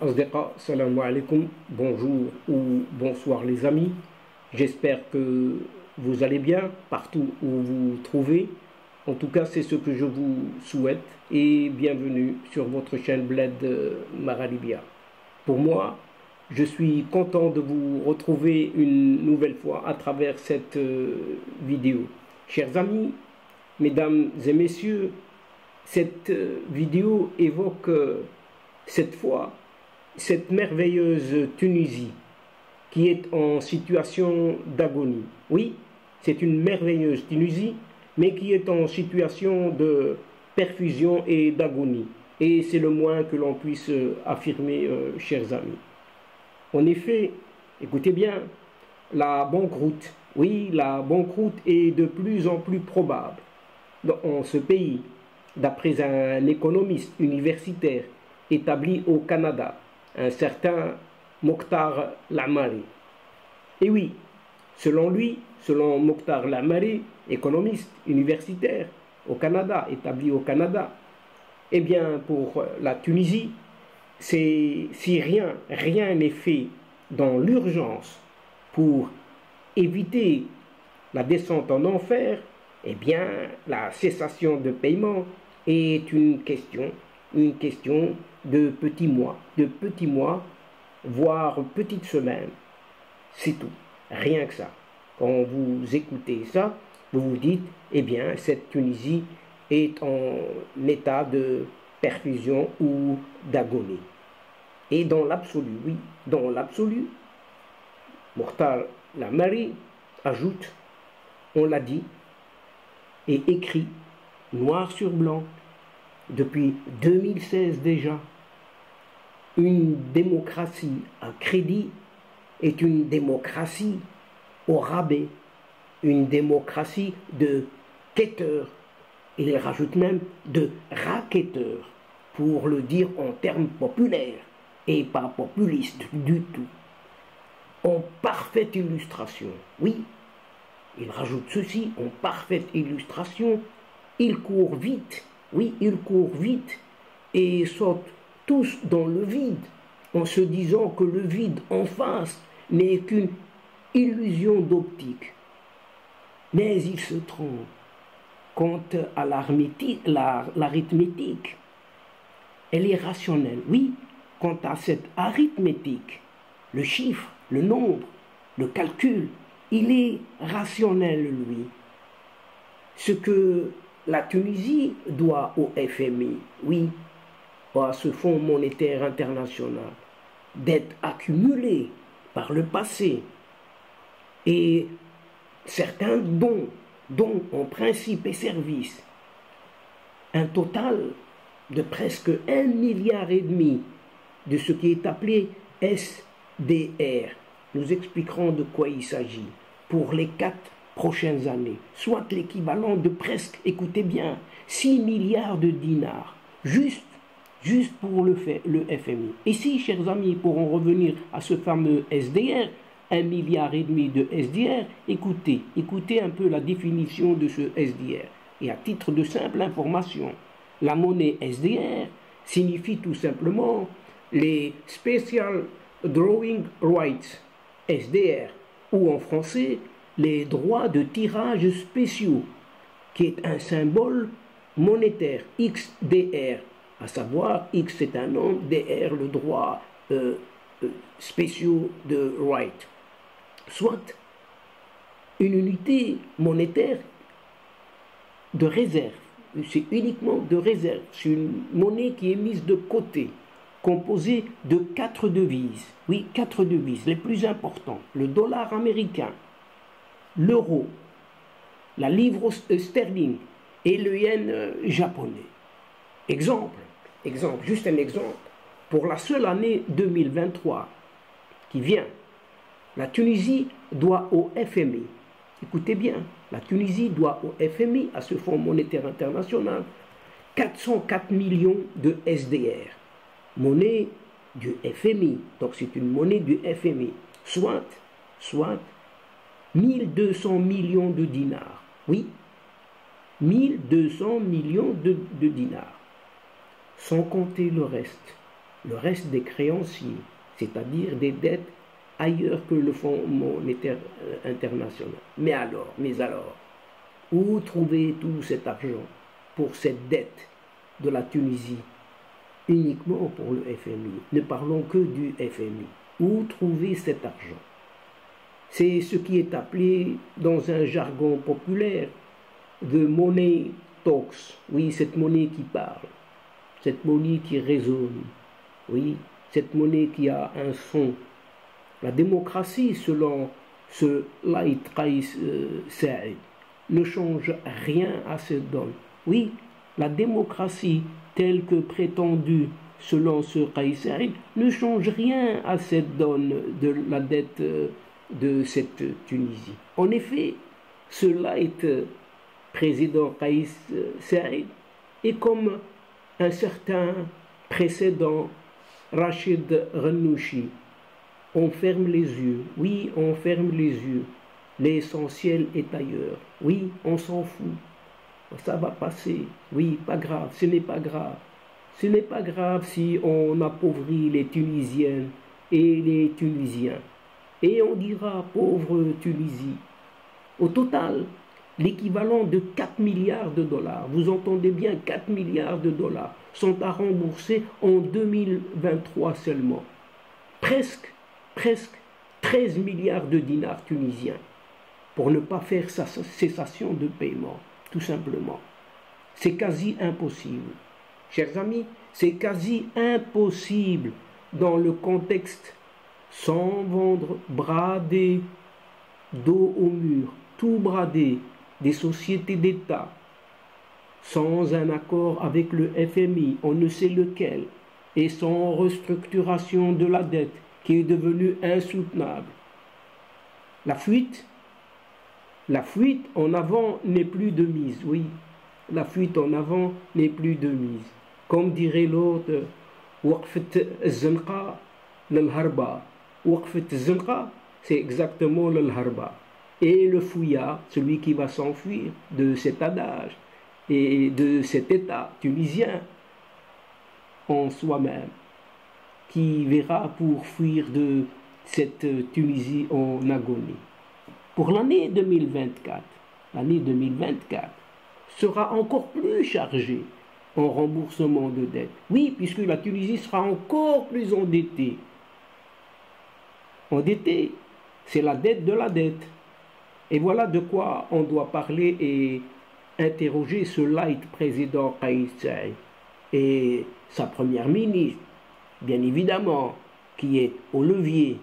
Asdeqa, salam alaikum, bonjour ou bonsoir les amis. J'espère que vous allez bien partout où vous vous trouvez. En tout cas, c'est ce que je vous souhaite et bienvenue sur votre chaîne Bled Maralibia. Pour moi, je suis content de vous retrouver une nouvelle fois à travers cette vidéo. Chers amis, mesdames et messieurs, cette vidéo évoque cette fois cette merveilleuse Tunisie qui est en situation d'agonie. Oui, c'est une merveilleuse Tunisie, mais qui est en situation de perfusion et d'agonie. Et c'est le moins que l'on puisse affirmer, chers amis. En effet, écoutez bien, la banqueroute, oui, la banqueroute est de plus en plus probable dans ce pays, d'après un économiste universitaire établi au Canada, un certain Mokhtar Lamari. Et oui, selon lui, selon Mokhtar Lamari, économiste universitaire au Canada, établi au Canada, eh bien pour la Tunisie, si rien n'est fait dans l'urgence pour éviter la descente en enfer, eh bien la cessation de paiement est une question de petits mois, voire petites semaines. C'est tout, rien que ça. Quand vous écoutez ça, vous vous dites, eh bien, cette Tunisie est en état de perfusion ou d'agonie. Et dans l'absolu, oui, dans l'absolu, Mokhtar Lamari ajoute, on l'a dit, et écrit, noir sur blanc, depuis 2016 déjà, une démocratie à crédit est une démocratie au rabais, une démocratie de quêteurs, il rajoute même de raquetteurs, pour le dire en termes populaires et pas populistes du tout. En parfaite illustration, oui, il rajoute ceci, en parfaite illustration, ils courent vite, oui, ils courent vite et sautent tous dans le vide, en se disant que le vide en face n'est qu'une illusion d'optique. Mais ils se trompent. Quant à l'arithmétique, elle est rationnelle. Oui, quant à cette arithmétique, le chiffre, le nombre, le calcul, il est rationnel, lui. Ce que la Tunisie doit au FMI, oui, à ce Fonds monétaire international, d'être accumulé par le passé, et certains dons en principe et service, un total de presque 1,5 milliard de ce qui est appelé SDR. Nous expliquerons de quoi il s'agit pour les 4 prochaines années, soit l'équivalent de presque, écoutez bien, 6 milliards de dinars, juste pour le FMI. Et si, chers amis, pour en revenir à ce fameux SDR, 1,5 milliard de SDR, écoutez un peu la définition de ce SDR. Et à titre de simple information, la monnaie SDR signifie tout simplement les Special Drawing Rights, SDR, ou en français, les droits de tirage spéciaux, qui est un symbole monétaire, XDR, à savoir X c'est un nombre, DR le droit spéciaux de right, soit une unité monétaire de réserve. C'est uniquement de réserve, c'est une monnaie qui est mise de côté, composée de 4 devises, oui, 4 devises, les plus importantes, le dollar américain, l'euro, la livre sterling et le yen japonais. Exemple, juste un exemple, pour la seule année 2023 qui vient, la Tunisie doit au FMI, écoutez bien, la Tunisie doit au FMI, à ce Fonds monétaire international, 404 millions de SDR, monnaie du FMI, donc c'est une monnaie du FMI, soit 1200 millions de dinars, oui, 1200 millions de dinars, sans compter le reste. le reste des créanciers, c'est-à-dire des dettes ailleurs que le Fonds monétaire international. Mais alors, où trouver tout cet argent pour cette dette de la Tunisie, uniquement pour le FMI? Ne parlons que du FMI. Où trouver cet argent? C'est ce qui est appelé dans un jargon populaire de money talks. Oui, cette monnaie qui parle, cette monnaie qui résonne, oui, cette monnaie qui a un son. La démocratie, selon ce Laït Kais Saïd, ne change rien à cette donne. Oui, la démocratie telle que prétendue selon ce Kais Saïd ne change rien à cette donne de la dette de cette Tunisie. En effet, ce Laït président Kais Saïd est comme un certain précédent Rachid Ghannouchi. On ferme les yeux, oui, on ferme les yeux. L'essentiel est ailleurs. Oui, on s'en fout. Ça va passer. Oui, pas grave, ce n'est pas grave. Ce n'est pas grave si on appauvrit les Tunisiennes et les Tunisiens. Et on dira pauvre Tunisie. Au total, l'équivalent de 4 milliards de dollars, vous entendez bien, 4 milliards de dollars sont à rembourser en 2023 seulement. Presque 13 milliards de dinars tunisiens pour ne pas faire cessation de paiement, tout simplement. C'est quasi impossible. Chers amis, c'est quasi impossible dans le contexte sans vendre, brader, dos au mur, tout brader, des sociétés d'État, sans un accord avec le FMI, on ne sait lequel, et sans restructuration de la dette qui est devenue insoutenable. La fuite en avant n'est plus de mise, oui. La fuite en avant n'est plus de mise. Comme dirait l'autre, Waqfet Zanqa l'Harba. Waqfet Zanqa, c'est exactement l'Harba. Et le fouillard, celui qui va s'enfuir de cet adage et de cet état tunisien en soi-même, qui verra pour fuir de cette Tunisie en agonie. Pour l'année 2024 sera encore plus chargée en remboursement de dettes. Oui, puisque la Tunisie sera encore plus endettée. Endettée, c'est la dette de la dette. Et voilà de quoi on doit parler et interroger ce light président Kais Saïd et sa première ministre, bien évidemment, qui est au levier,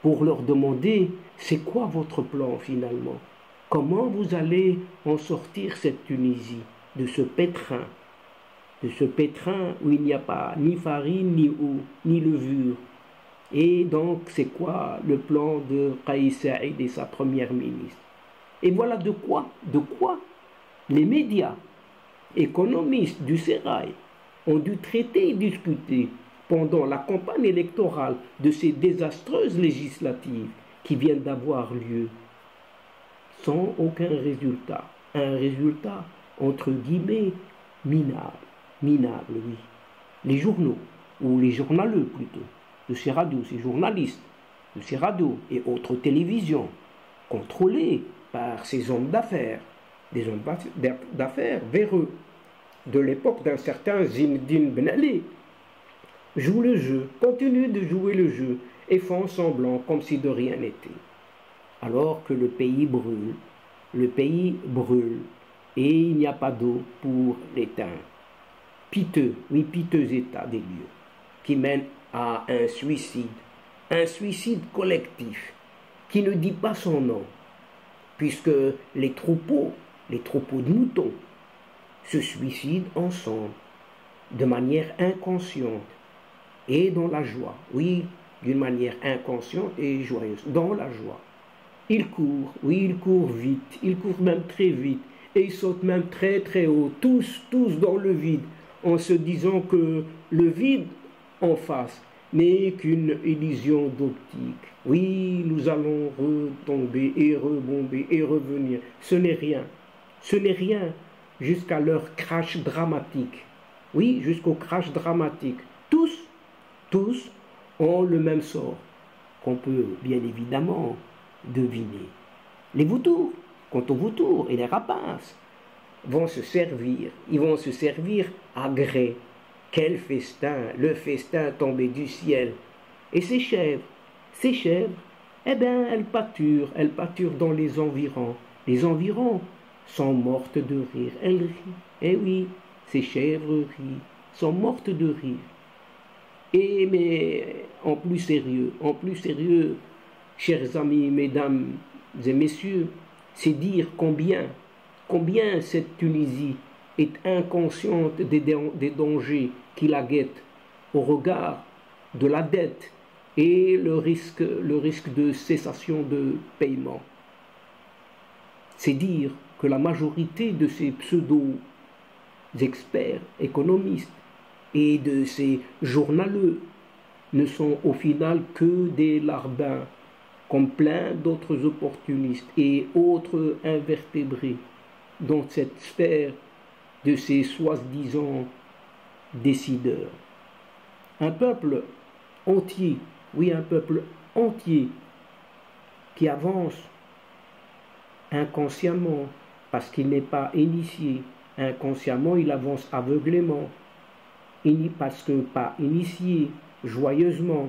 pour leur demander c'est quoi votre plan finalement? Comment vous allez en sortir cette Tunisie de ce pétrin où il n'y a pas ni farine, ni eau, ni levure? Et donc, c'est quoi le plan de Kais Saïd et sa première ministre? Et voilà de quoi les médias économistes du Sérail ont dû traiter et discuter pendant la campagne électorale de ces désastreuses législatives qui viennent d'avoir lieu, sans aucun résultat. Un résultat, entre guillemets, minable, oui. Les journaux, ou les journaleux plutôt, de ces radios, ces journalistes de ces radios et autres télévisions, contrôlés par ces hommes d'affaires, des hommes d'affaires véreux, de l'époque d'un certain Zinedine Ben Ali, jouent le jeu, continuent de jouer le jeu et font semblant comme si de rien n'était. Alors que le pays brûle, et il n'y a pas d'eau pour l'éteindre. Piteux état des lieux, qui mène à un suicide collectif, qui ne dit pas son nom, puisque les troupeaux de moutons, se suicident ensemble, de manière inconsciente, et dans la joie, oui, d'une manière inconsciente et joyeuse, dans la joie. Ils courent vite, ils courent même très vite, et ils sautent même très très haut, tous dans le vide, en se disant que le vide en face n'est qu'une illusion d'optique. Oui, nous allons retomber et rebomber et revenir. Ce n'est rien jusqu'à leur crash dramatique. Oui, jusqu'au crash dramatique. Tous Tous ont le même sort, qu'on peut bien évidemment deviner. Les vautours, quant aux vautours et les rapaces, vont se servir, ils vont se servir à gré. Quel festin, le festin tombé du ciel. Et ces chèvres, eh bien, elles pâturent dans les environs. Les environs sont mortes de rire, elles rient. Eh oui, ces chèvres rient, sont mortes de rire. Et mais en plus sérieux, chers amis, mesdames et messieurs, c'est dire combien cette Tunisie est inconsciente des dangers qui la guettent au regard de la dette et le risque de cessation de paiement. C'est dire que la majorité de ces pseudo-experts économistes et de ces journaleux ne sont au final que des larbins, comme plein d'autres opportunistes et autres invertébrés dans cette sphère de ces soi-disant décideurs. Un peuple entier, oui, un peuple entier qui avance inconsciemment parce qu'il n'est pas initié. Inconsciemment, il avance aveuglément, parce que pas initié, joyeusement,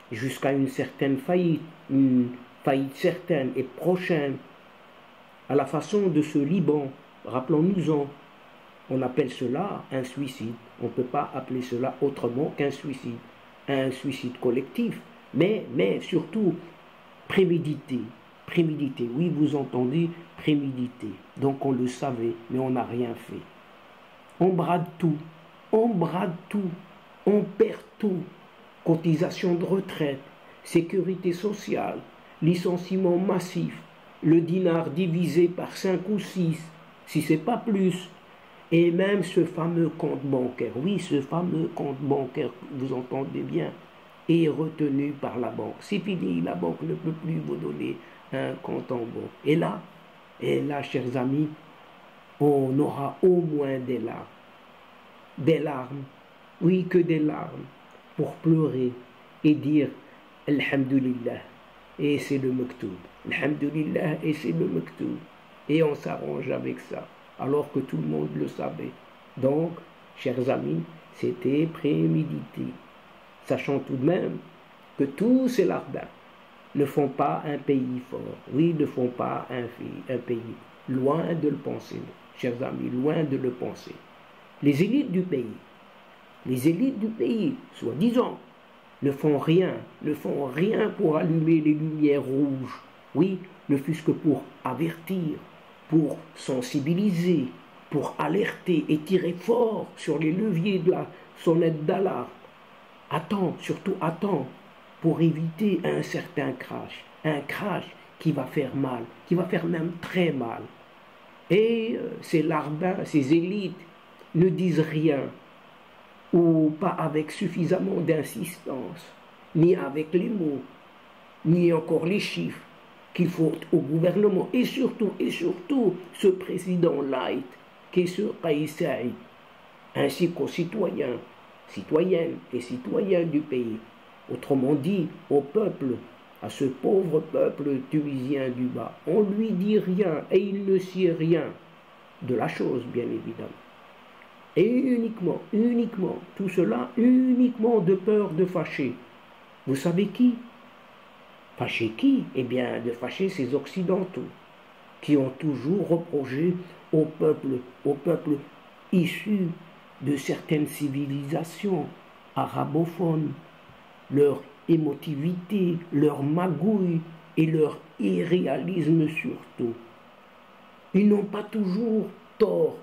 jusqu'à une certaine faillite, une faillite certaine et prochaine, à la façon de ce Liban. Rappelons-nous-en, on appelle cela un suicide. On ne peut pas appeler cela autrement qu'un suicide collectif, mais surtout prémédité. Prémédité, oui, vous entendez, prémédité. Donc on le savait, mais on n'a rien fait. On brade tout, on perd tout. Cotisation de retraite, sécurité sociale, licenciement massif, le dinar divisé par 5 ou 6, si c'est pas plus. Et même ce fameux compte bancaire, oui, ce fameux compte bancaire, vous entendez bien, est retenu par la banque. C'est fini, la banque ne peut plus vous donner un compte en banque. Et là, chers amis, on aura au moins des larmes. Des larmes, oui, que des larmes, pour pleurer et dire Alhamdulillah, et c'est le Maktoub. Alhamdulillah, et c'est le Maktoub. Et on s'arrange avec ça, alors que tout le monde le savait. Donc, chers amis, c'était prémédité. Sachant tout de même que tous ces larbins ne font pas un pays fort. Oui, ne font pas un pays. Loin de le penser, chers amis, loin de le penser. Les élites du pays, soi-disant, ne font rien pour allumer les lumières rouges. Oui, ne fût-ce que pour avertir, pour sensibiliser, pour alerter et tirer fort sur les leviers de la sonnette d'alarme. Attends, surtout attends, pour éviter un certain un crash qui va faire mal, qui va faire même très mal. Et ces larbins, ces élites ne disent rien, ou pas avec suffisamment d'insistance, ni avec les mots, ni encore les chiffres qu'il faut au gouvernement, et surtout, ce président light, qui est ce Kais Saïd, ainsi qu'aux citoyens, citoyennes et citoyens du pays, autrement dit, au peuple, à ce pauvre peuple tunisien du bas. On lui dit rien, et il ne sait rien de la chose, bien évidemment. Et uniquement, tout cela, uniquement de peur de fâcher. Vous savez qui? Fâcher qui? Eh bien, de fâcher ces Occidentaux, qui ont toujours reproché au peuple issu de certaines civilisations arabophones, leur émotivité, leur magouille et leur irréalisme surtout. Ils n'ont pas toujours tort,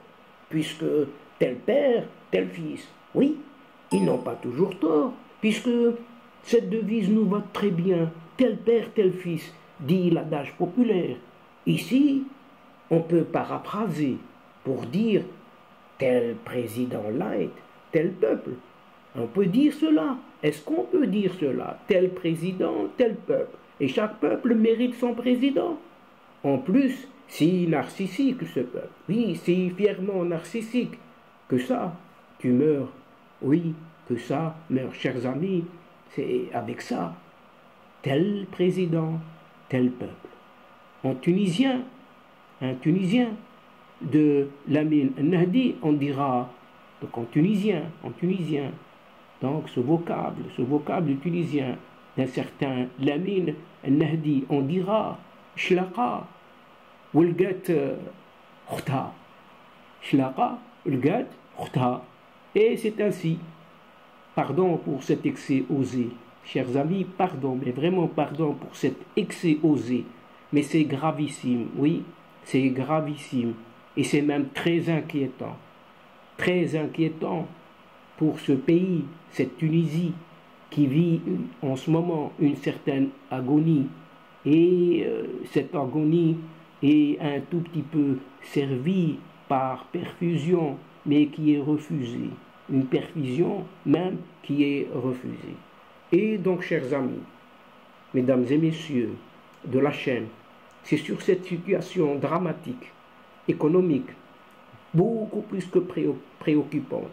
puisque tel père, tel fils. Oui, ils n'ont pas toujours tort, puisque cette devise nous va très bien. Tel père, tel fils, dit l'adage populaire. Ici, on peut paraphraser pour dire tel président light, tel peuple. On peut dire cela. Est-ce qu'on peut dire cela? Tel président, tel peuple. Et chaque peuple mérite son président. En plus, si narcissique ce peuple, oui, si fièrement narcissique, que ça, tu meurs. Oui, que ça, meurt, chers amis, C'est avec ça, tel président, tel peuple. Un Tunisien de Lamine Nahdi, on dira, donc en tunisien. Donc ce vocable tunisien d'un certain Lamine Nahdi, on dira Shlaqa Wulgat Khta. Shlaqa Wulgat Khta. Et c'est ainsi. Pardon pour cet excès osé. Chers amis, pardon, mais vraiment pardon pour cet excès osé. Mais c'est gravissime, oui, c'est gravissime. Et c'est même très inquiétant. Très inquiétant pour ce pays, cette Tunisie, qui vit en ce moment une certaine agonie. Et cette agonie est un tout petit peu servie par perfusion, mais qui est refusée. Une perfusion même qui est refusée. Et donc, chers amis, mesdames et messieurs de la chaîne, c'est sur cette situation dramatique, économique, beaucoup plus que préoccupante,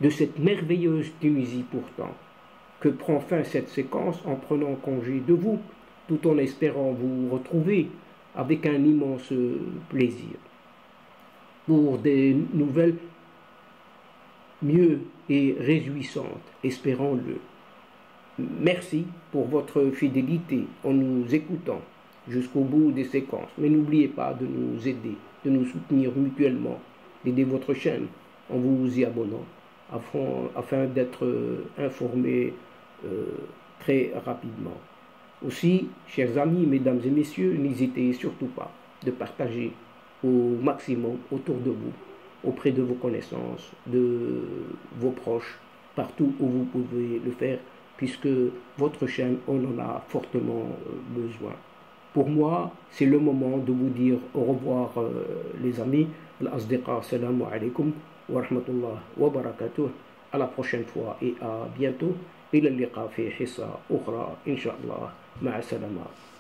de cette merveilleuse Tunisie pourtant, que prend fin cette séquence en prenant congé de vous, tout en espérant vous retrouver avec un immense plaisir. Pour des nouvelles mieux et réjouissantes, espérons-le. Merci pour votre fidélité en nous écoutant jusqu'au bout des séquences. Mais n'oubliez pas de nous aider, de nous soutenir mutuellement, d'aider votre chaîne en vous y abonnant, afin d'être informé très rapidement. Aussi, chers amis, mesdames et messieurs, n'hésitez surtout pas de partager au maximum autour de vous, auprès de vos connaissances, de vos proches, partout où vous pouvez le faire, puisque votre chaîne, on en a fortement besoin. Pour moi, c'est le moment de vous dire au revoir les amis. Al-Asdiqa, salamu alaikum wa rahmatullah wa barakatuh. À la prochaine fois et à bientôt. إلى اللقاء في حصة أخرى إن شاء الله مع السلامة.